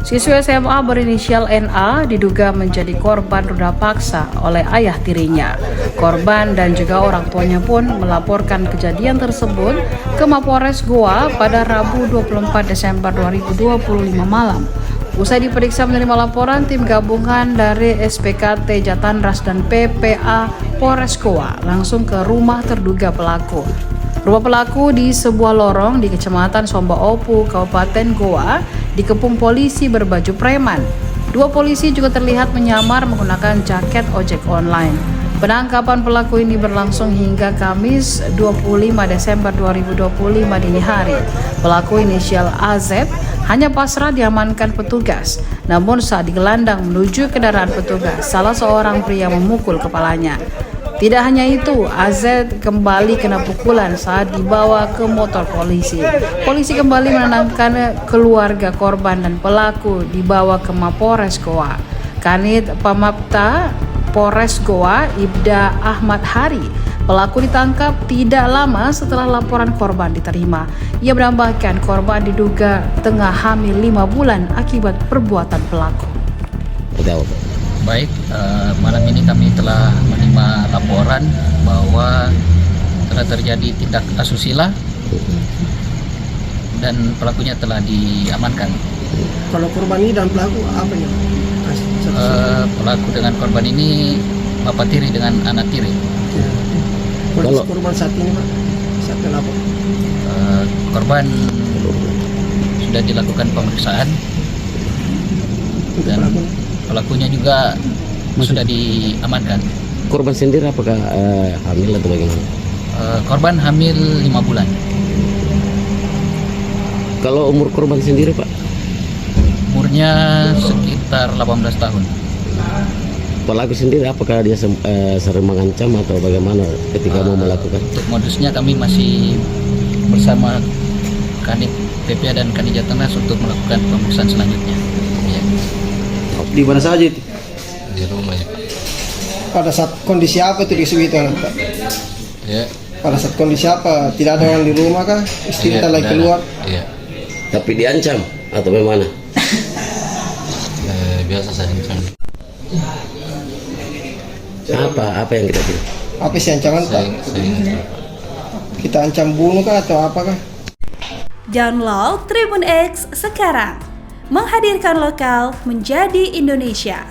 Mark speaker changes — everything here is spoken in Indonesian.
Speaker 1: Siswa SMA berinisial NA diduga menjadi korban ruda paksa oleh ayah tirinya. Korban dan juga orang tuanya pun melaporkan kejadian tersebut ke Mapores Goa pada Rabu 24 Desember 2025 malam. Usai diperiksa menerima laporan, tim gabungan dari SPKT Jatanras dan PPA Polres Goa langsung ke rumah terduga pelaku. Rumah pelaku di sebuah lorong di Kecamatan Somba Opu, Kabupaten Goa, dikepung polisi berbaju preman. Dua polisi juga terlihat menyamar menggunakan jaket ojek online. Penangkapan pelaku ini berlangsung hingga Kamis 25 Desember 2025 dini hari. Pelaku inisial AZ hanya pasrah diamankan petugas. Namun saat digelandang menuju kendaraan petugas, salah seorang pria memukul kepalanya. Tidak hanya itu, AZ kembali kena pukulan saat dibawa ke motor polisi. Polisi kembali menenangkan keluarga korban dan pelaku dibawa ke Mapores Goa. Kanit Pamapta Polres Goa, Ibda Ahmad Hari, pelaku ditangkap tidak lama setelah laporan korban diterima. Ia menambahkan korban diduga tengah hamil 5 bulan akibat perbuatan pelaku.
Speaker 2: Baik, malam ini kami telah menerima laporan bahwa telah terjadi tindak asusila dan pelakunya telah diamankan.
Speaker 3: Kalau korban ini dan pelaku apa ya?
Speaker 2: Pelaku dengan korban ini bapak tiri dengan anak tiri.
Speaker 3: Kondisi korban saat ini Pak, saat lapor.
Speaker 2: Korban sudah dilakukan pemeriksaan dan pelakunya juga sudah diamankan.
Speaker 4: Korban sendiri apakah hamil atau bagaimana?
Speaker 2: Korban hamil 5 bulan.
Speaker 4: Kalau umur korban sendiri Pak?
Speaker 2: Umurnya sekitar 18 tahun.
Speaker 4: Pelaku sendiri apakah dia sering mengancam atau bagaimana ketika mau melakukan?
Speaker 2: Untuk modusnya kami masih bersama Kanit PPA dan Kanit Jatanras untuk melakukan pemeriksaan selanjutnya. Ya.
Speaker 3: Di mana saja itu?
Speaker 5: Di rumah ya.
Speaker 3: Pada saat kondisi apa itu disuitan Pak?
Speaker 5: Ya.
Speaker 3: Pada saat kondisi apa? Tidak ada orang di rumah kah? Istri kita lagi keluar?
Speaker 5: Iya.
Speaker 4: Tapi diancam atau bagaimana?
Speaker 5: Biasa saya ancam.
Speaker 4: Apa yang kita pilih?
Speaker 3: Apa sih ancaman Pak? Kita ancam bunuh kah atau apakah?
Speaker 6: Download Tribun X sekarang, menghadirkan lokal menjadi Indonesia.